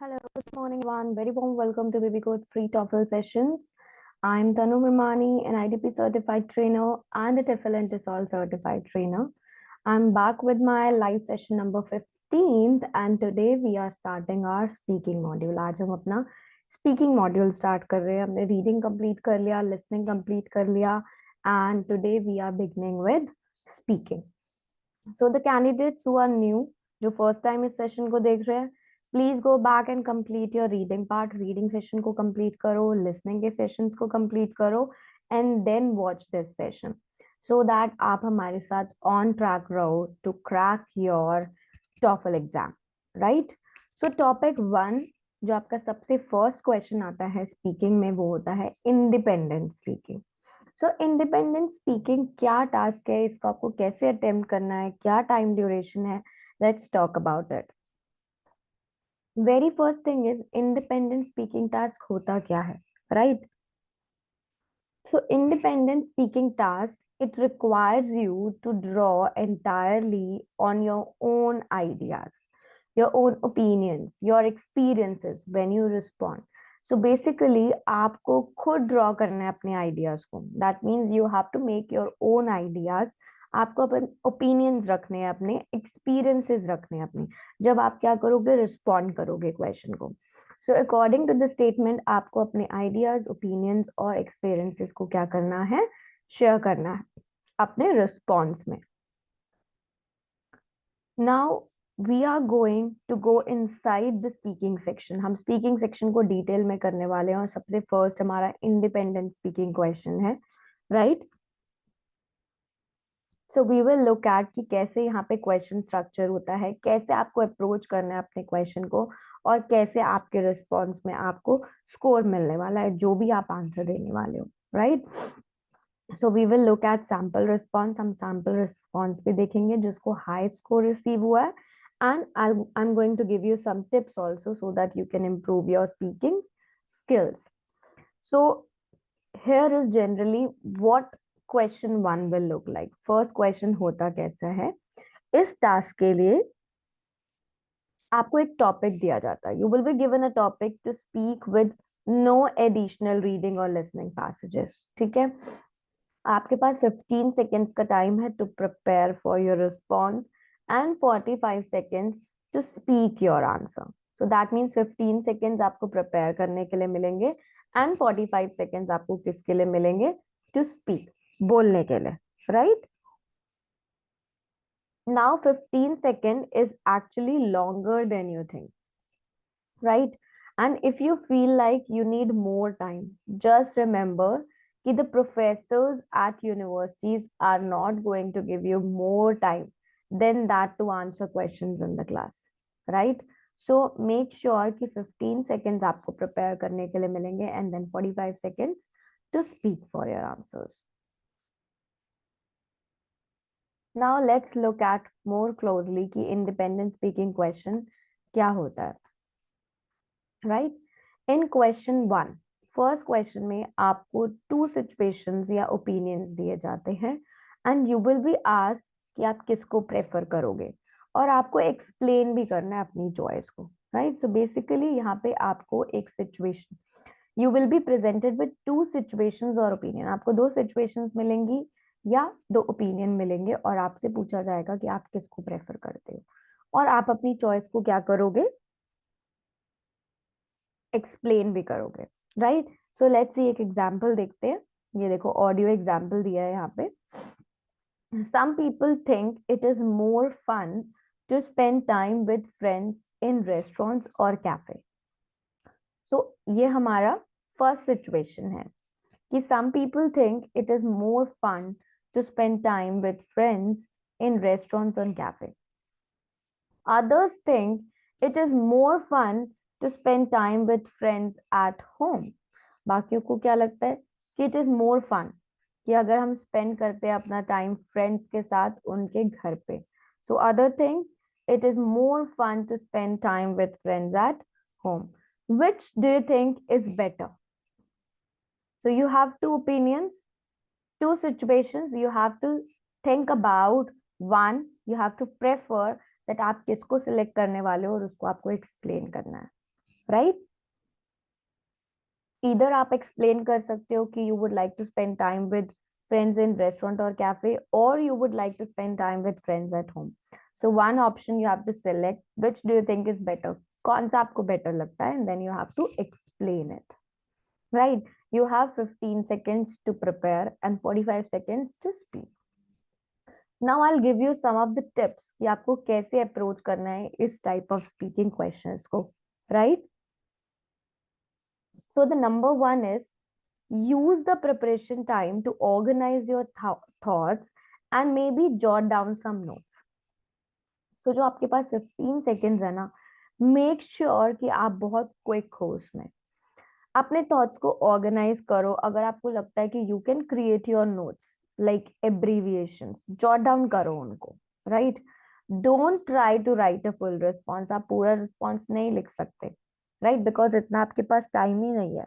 Hello, good morning, everyone. Very warm welcome to babycode free TOEFL sessions. I'm Tanu Mirmani, an IDP certified trainer and a TOEFL and TESOL certified trainer. I'm back with my live session number 15th, and today we are starting our speaking module. आज हम अपना speaking module start कर रहे हैं. हमने reading complete कर लिया, listening complete कर लिया, and today we are beginning with speaking. So the candidates who are new, जो first time इस session को देख रहे हैं, please go back and complete your reading part. Reading session को कंप्लीट करो, लिसनिंग के सेशंस को कंप्लीट करो and then watch this session so that आप हमारे साथ ऑन ट्रैक रहो to crack your TOEFL exam, right. So topic 1 जो आपका सबसे फर्स्ट क्वेश्चन आता है स्पीकिंग में वो होता है independent speaking. So independent speaking क्या टास्क है, इसको आपको कैसे अटेम्प्ट करना है, क्या टाइम ड्यूरेशन है, let's talk about it. Very first thing is independent speaking task होता क्या है, right. So independent speaking task it requires you to draw entirely on your own ideas, your own opinions, your experiences when you respond. So basically आपको खुद draw करना है अपने ideas को. That means you have to make your own ideas. आपको अपने opinions रखने हैं, अपने एक्सपीरियंसेस रखने हैं अपने, जब आप क्या करोगे, रिस्पॉन्ड करोगे क्वेश्चन को. So according to the statement आपको अपने आइडियाज, ओपिनियंस और एक्सपीरियंसेस को क्या करना है, शेयर करना है अपने रिस्पॉन्स में. Now we are going to go inside the speaking section. हम स्पीकिंग सेक्शन को डिटेल में करने वाले हैं और सबसे फर्स्ट हमारा इंडिपेंडेंट स्पीकिंग क्वेश्चन है, right. So we will look at कि कैसे यहाँ पे क्वेश्चन स्ट्रक्चर होता है, कैसे आपको अप्रोच करना है अपने क्वेश्चन को, और कैसे आपके रिस्पॉन्स में आपको स्कोर मिलने वाला है जो भी आप आंसर देने वाले हो, right. So we will look at sample response. हम सैम्पल रिस्पॉन्स भी देखेंगे जिसको हाई स्कोर रिसीव हुआ है, and I am going to give you some tips also so that you can improve your speaking skills. So here is generally what question 1 will look like. First question होता कैसा है, इस task के लिए आपको एक टॉपिक दिया जाता है. You will be given a topic to speak with no additional reading और लिसनिंग पैसेजेस. ठीक है, आपके पास 15 सेकेंड्स का टाइम है to prepare for your response and 45 seconds to speak your answer. So that means 15 seconds आपको prepare करने के लिए मिलेंगे एंड 45 सेकेंड्स आपको किसके लिए मिलेंगे, टू स्पीक, बोलने के लिए, right. Now 15 second is actually longer than you think, right. And if you feel like you need more time, just remember कि the professors at universities are not going to give you more time than that to answer questions in the class, right. So make sure कि 15 seconds आपको prepare करने के लिए मिलेंगे and then 45 seconds to speak for your answers. Now let's look at more closely कि independent speaking question क्या होता है, right. In question 1, first question में आपको 2 सिचुएशंस या ओपिनियंस दिए जाते हैं and you will be asked कि आप किसको प्रेफर करोगे, और आपको एक्सप्लेन भी करना है अपनी चॉइस को, राइट. सो बेसिकली यहाँ पे आपको एक situation, you will be presented with 2 situations और ओपिनियन. आपको 2 सिचुएशंस मिलेंगी या 2 ओपिनियन मिलेंगे और आपसे पूछा जाएगा कि आप किसको प्रेफर करते हो, और आप अपनी चॉइस को क्या करोगे, एक्सप्लेन भी करोगे, राइट. सो लेट्स सी एक एग्जांपल देखते हैं. ये देखो ऑडियो एग्जांपल दिया है यहाँ पे. Some people think it is more fun to spend time with friends in restaurants और कैफे. सो ये हमारा फर्स्ट सिचुएशन है कि some people think it is more fun to spend time with friends in restaurants और cafe. Others think it is more fun to spend time with friends at home. बाकियों को क्या लगता है कि it is more fun कि अगर हम spend करते हैं अपना time friends के साथ उनके घर पे. So other things, it is more fun to spend time with friends at home. Which do you think is better? So you have 2 opinions, 2 situations. You have to think about one. You have to prefer that आप किसको select करने वाले हो और उसको आपको explain करना है. राइट? इधर आप एक्सप्लेन कर सकते हो कि you would like to spend time with friends in restaurant और कैफे, और you would like to spend time with friends at home. So one option you have to select, which do you think is better, कौन सा आपको better लगता है, and then you have to explain it. Right? You have 15 seconds to prepare and 45 seconds to speak. Now I'll give you some of the tips कि आपको कैसे approach करना है इस type of speaking questions को. Right? So the number one is, use the preparation time to organize your thoughts and maybe jot down some notes. So जो आपके पास 15 seconds है ना, make sure कि आप बहुत quick हो उसमें. अपने थॉट्स को ऑर्गेनाइज करो. अगर आपको लगता है कि you can create your notes like abbreviations, jot down करो उनको. Right? Don't try to write a full response. आप पूरा रिस्पॉन्स नहीं लिख सकते, राइट? बिकॉज इतना आपके पास टाइम ही नहीं है.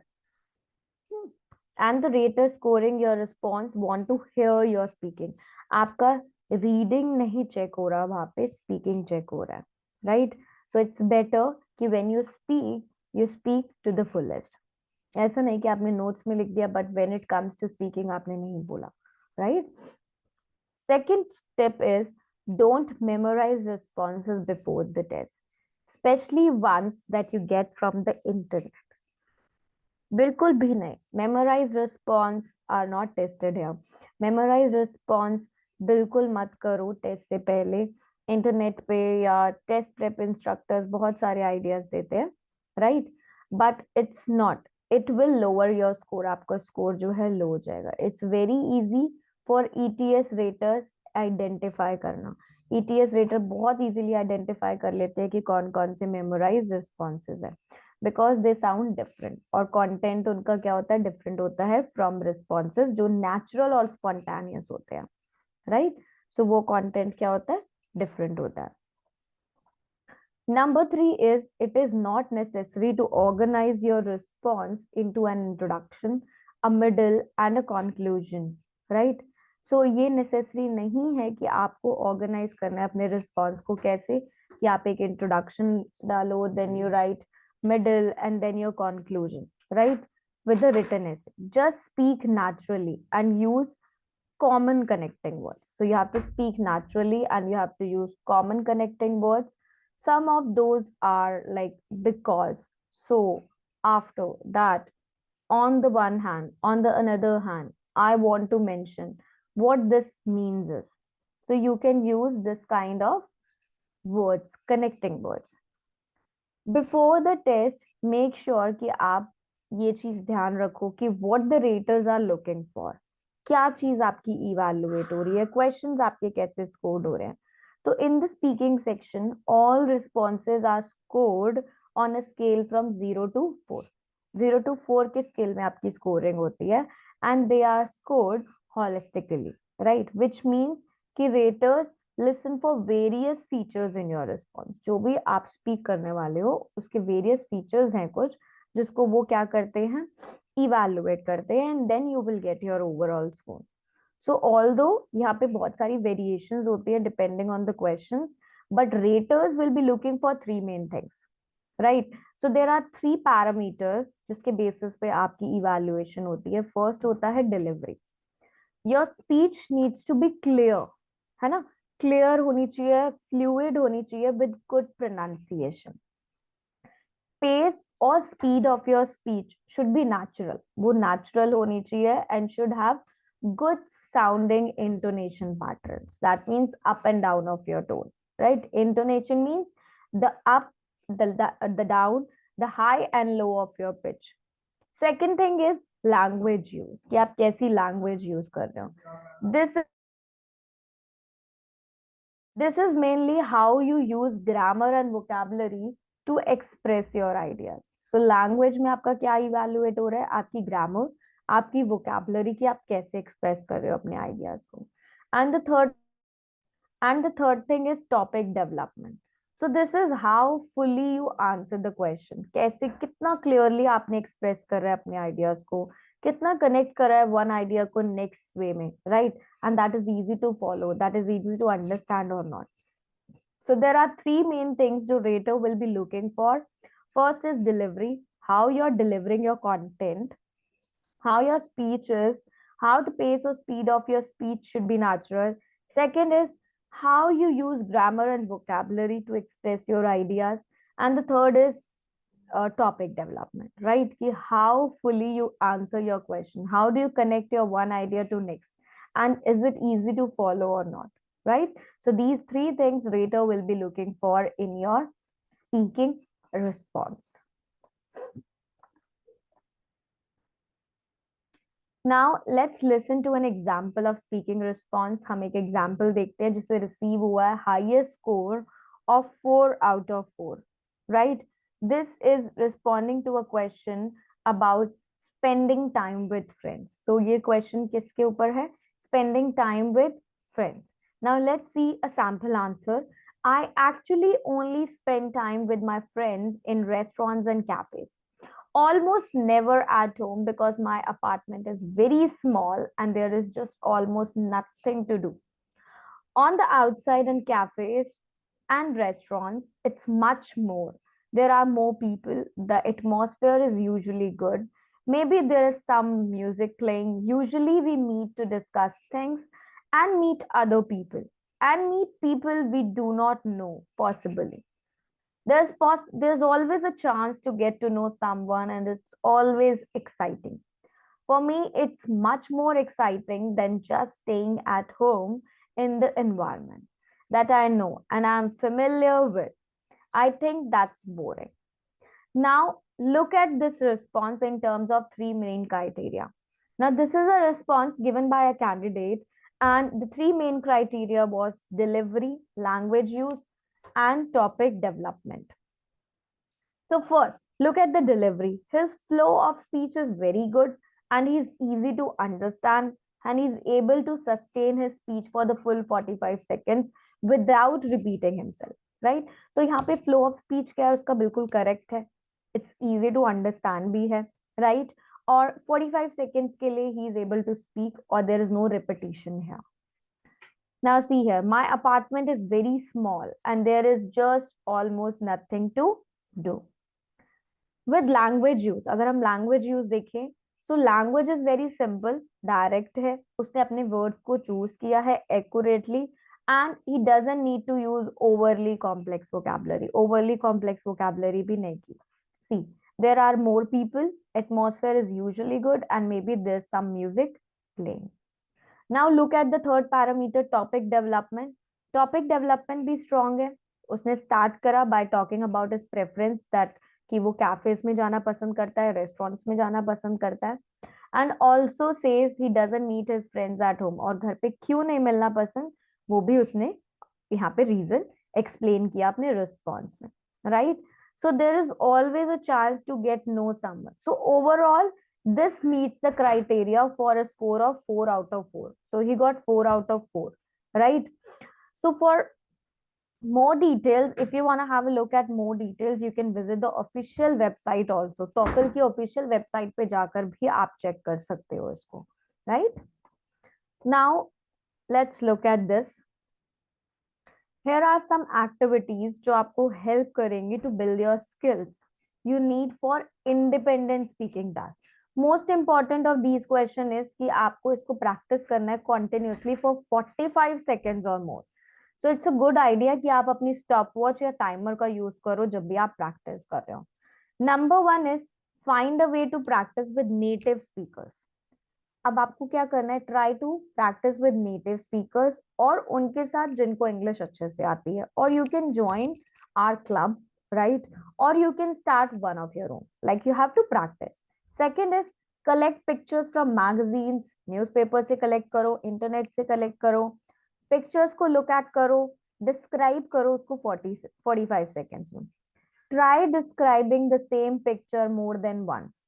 And the rater scoring your response want to hear your speaking. आपका रीडिंग नहीं चेक हो रहा, वहां पे स्पीकिंग चेक हो रहा है. राइट? सो इट्स बेटर कि when you speak to the fullest. ऐसा नहीं कि आपने नोट्स में लिख दिया but when it comes to speaking आपने नहीं बोला. Right? Second step is, don't memorize responses before the test, specially once that you get from the internet. बिल्कुल भी नहीं. Memorize response are not tested here. Memorize response बिल्कुल मत करो test से पहले. इंटरनेट पे या टेस्ट प्रेप इंस्ट्रक्टर्स बहुत सारे आइडियाज देते हैं, right? But it's not. It will lower your score. आपका स्कोर जो है लो हो जाएगा. It's very easy for ETS raters identify करना. ईटीएस रेटर बहुत इजीली आइडेंटिफाई कर लेते हैं कि कौन कौन से मेमोराइज रिस्पॉन्सेज है, बिकॉज दे साउंड डिफरेंट. और कंटेंट उनका क्या होता है, डिफरेंट होता है फ्रॉम रिस्पॉन्सेज जो नेचुरल और स्पॉन्टेनियस होते हैं. राइट? सो वो कंटेंट क्या होता है, डिफरेंट होता है. Number three is, it is not necessary to organize your response into an introduction, a middle and a conclusion. Right? So ये necessary नहीं है कि आपको organize करना है अपने response को. कैसे कि आप एक introduction डालो, then you write middle and then your conclusion, right? With the written essay. Just speak naturally and use common connecting words. So you have to speak naturally and you have to use common connecting words. Some of those are like because, so, after, that, on the one hand, on the another hand, I want to mention. What this means is, so you can use this kind of words, connecting words. Before the test, make sure कि आप ये चीज ध्यान रखो कि what the raters are looking for. क्या चीज आपकी इवैल्युएट हो रही है, क्वेश्चंस आपके कैसे स्कोर्ड हो रहे हैं. तो in the speaking section all responses are scored on a scale from 0 to 4. 0 to 4 के स्केल में आपकी स्कोरिंग होती है and they are scored holistically. Right? Which means कि raters listen for various features in your response. जो भी आप speak करने वाले हो उसके वेरियस फीचर्स हैं कुछ जिसको वो क्या करते हैं, इवैल्युएट करते हैं, and then you will get your overall score. So although यहाँ पे बहुत सारी वेरिएशंस होती है depending on the questions, but raters will be looking for three main things. Right? So there are three parameters जिसके basis पे आपकी evaluation होती है. फर्स्ट होता है delivery. Your speech needs to be clear, है ना? क्लियर होनी चाहिए, फ्लूइड होनी चाहिए विद गुड प्रोनाउंसिएशन. पेस और speed of your speech should be natural. वो नेचुरल होनी चाहिए and should have good sounding intonation patterns. That means up and down of your tone, right? Intonation means the up, the down, the high and low of your pitch. Second thing is language use. कि आप कैसी language use कर रहे हो. This is mainly how you use grammar and vocabulary to express your ideas. So language में आपका क्या evaluate हो रहा है, आपकी grammar, आपकी वोकैबुलरी की आप कैसे एक्सप्रेस कर रहे हो अपने आइडियाज को. And the third thing is topic development. So this is how fully you answer the question. कैसे, कितना क्लियरली आपने एक्सप्रेस कर रहे हैं अपने आइडियाज को, कितना कनेक्ट कर रहा है वन आइडिया को नेक्स्ट वे में. Right? And that is easy to follow, that is easy to understand और not. So there are three main things जो rater will be looking for. First is delivery, how you're delivering your content, how your speech is, how the pace or speed of your speech should be natural. Second is how you use grammar and vocabulary to express your ideas. And the third is topic development, right? Ki how fully you answer your question. How do you connect your one idea to next? And is it easy to follow or not, right? So these three things Rater will be looking for in your speaking response. Now let's listen to an example of speaking response. हम एक example देखते हैं जिसे receive हुआ है highest score of 4 out of 4, right? This is responding to a question about spending time with friends. So ये question किसके ऊपर है? Spending time with friends. Now let's see a sample answer. I actually only spend time with my friends in restaurants and cafes, almost never at home because my apartment is very small and there is just almost nothing to do. On the outside in cafes and restaurants, it's much more. There are more people, the atmosphere is usually good. Maybe there is some music playing. Usually, we meet to discuss things and meet other people and meet people we do not know, possibly. There's always a chance to get to know someone, and it's always exciting. For me, it's much more exciting than just staying at home in the environment that I know and I'm familiar with. I think that's boring. Now, look at this response in terms of three main criteria. Now, this is a response given by a candidate, and the three main criteria was delivery, language use, and topic development. So first, look at the delivery. His flow of speech is very good and he's easy to understand, and he's able to sustain his speech for the full 45 seconds without repeating himself, right? तो यहाँ पे flow of speech क्या है उसका बिल्कुल correct है. It's easy to understand भी है, right? और 45 seconds के लिए he is able to speak or there is no repetition here. Now see here, my apartment is very small and there is just almost nothing to do. With language use, अगर हम language use देखें, so language is very simple, direct है, उसने अपने words को choose किया है accurately, and he doesn't need to use overly complex vocabulary. Overly complex vocabulary भी नहीं की. See, there are more people, atmosphere is usually good, and maybe there's some music playing. Now look at the third parameter, topic development. Topic development भी strong है. उसने start करा by talking about his preference that कि वो cafes में जाना पसंद करता है, रेस्टोरेंट्स में जाना पसंद करता है, and also says he doesn't meet his friends at home. और घर पे क्यों नहीं मिलना पसंद, वो भी उसने यहाँ पे रीजन एक्सप्लेन किया अपने रिस्पॉन्स में, right? So there is always a chance to get know someone. So overall this meets the criteria for a score of 4 out of 4. So he got 4 out of 4, right? So for more details, if you want to have a look at more details, you can visit the official website also. TOEFL की official website पे जाकर भी आप check कर सकते हो इसको, right? Now let's look at this. Here are some activities जो आपको help करेंगी to build your skills you need for independent speaking task. Most important of these question is कि आपको इसको practice करना है continuously for 45 seconds or more. So it's a good idea कि आप अपनी stopwatch या timer का use करो जब भी आप practice कर रहे हो. Number 1 is find a way to practice with native speakers. अब आपको क्या करना है, try to practice with native speakers और उनके साथ जिनको इंग्लिश अच्छे से आती है. और you can join our club, right? और you can start one of your own, like you have to practice. Second is collect pictures from magazines, newspaper से कलेक्ट करो, इंटरनेट से कलेक्ट करो, पिक्चर्स को लुक एट करो, describe करो उसको 45 seconds में. Try describing the same picture more than once.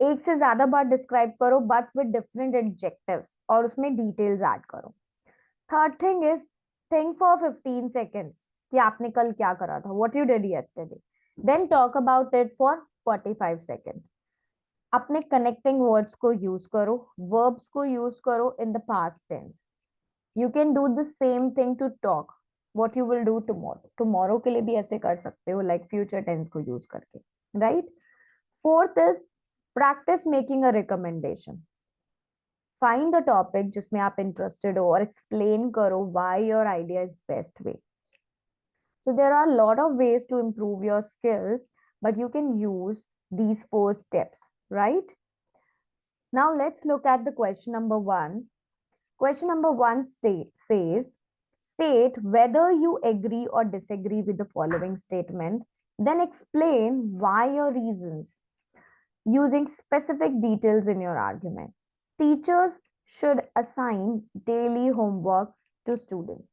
एक से ज्यादा बार डिस्क्राइब करो बट विद डिफरेंट एडजेक्टिव्स और उसमें डिटेल्स ऐड करो. Third thing is think for 15 seconds कि आपने कल क्या करा था, what you did yesterday. Then talk about it for 45 seconds. अपने कनेक्टिंग वर्ड्स को यूज करो, वर्ब्स को यूज करो in the past tense. You can do the same thing to talk, what you will do tomorrow. Tomorrow के लिए भी ऐसे कर सकते हो, लाइक फ्यूचर टेंस को यूज करके. right? Fourth is practice making a recommendation. Find a topic जिसमें आप interested हो और explain करो why your idea is best way. So there are a lot of ways to improve your skills, but you can use these 4 steps, right? Now let's look at the question number 1. Question number 1 says, state whether you agree or disagree with the following statement, then explain why your reasons using specific details in your argument. Teachers should assign daily homework to students.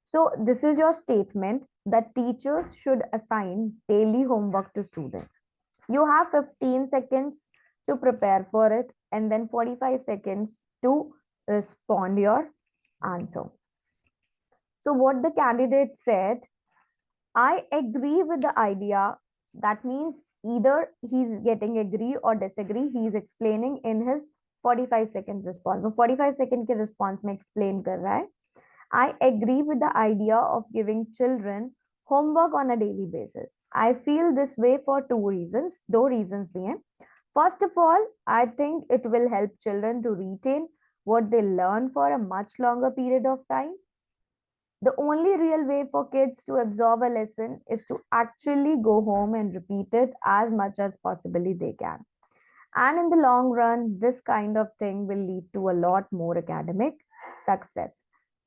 So this is your statement that teachers should assign daily homework to students. You have 15 seconds to prepare for it and then 45 seconds to respond your answer. So what the candidate said, I agree with the idea. That means either he's getting agree or disagree. He's explaining in his 45 seconds response. वो 45 second के response में explain कर रहा है. I agree with the idea of giving children homework on a daily basis. I feel this way for 2 reasons. 2 reasons दिए. First of all, I think it will help children to retain what they learn for a much longer period of time. The only real way for kids to absorb a lesson is to actually go home and repeat it as much as possibly they can. And in the long run, this kind of thing will lead to a lot more academic success.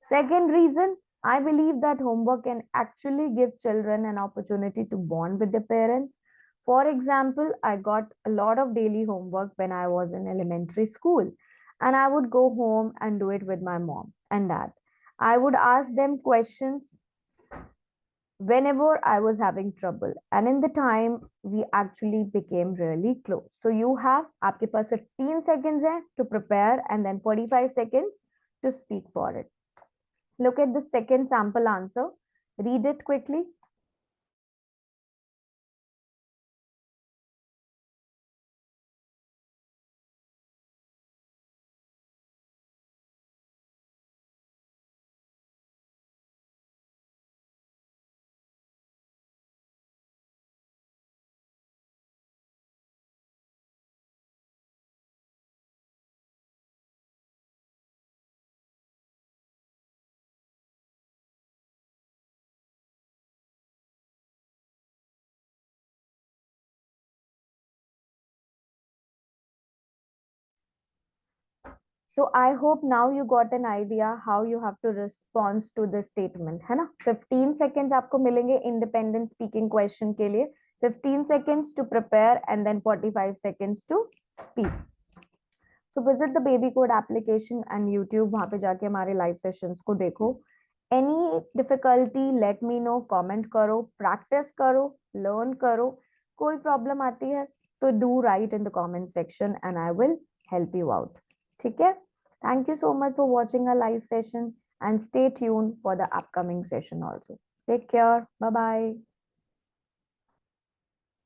Second reason, I believe that homework can actually give children an opportunity to bond with their parents. For example, I got a lot of daily homework when I was in elementary school, and I would go home and do it with my mom and dad. I would ask them questions whenever I was having trouble. And in the time, we actually became really close. So you have, आपके पास 15 seconds है to prepare and then 45 seconds to speak for it. Look at the second sample answer. Read it quickly. So I hope now you got an idea how you have to respond to this statement, है ना? 15 seconds आपको मिलेंगे independent speaking question के लिए, 15 seconds to prepare and then 45 seconds to speak. So visit the baby code application and YouTube, वहाँ पे जाके हमारे live sessions को देखो. Any difficulty, let me know, comment करो, practice करो, learn करो. कोई problem आती है तो do write in the comment section and I will help you out. ठीक है? Thank you so much for watching our live session and stay tuned for the upcoming session also. Take care. Bye bye.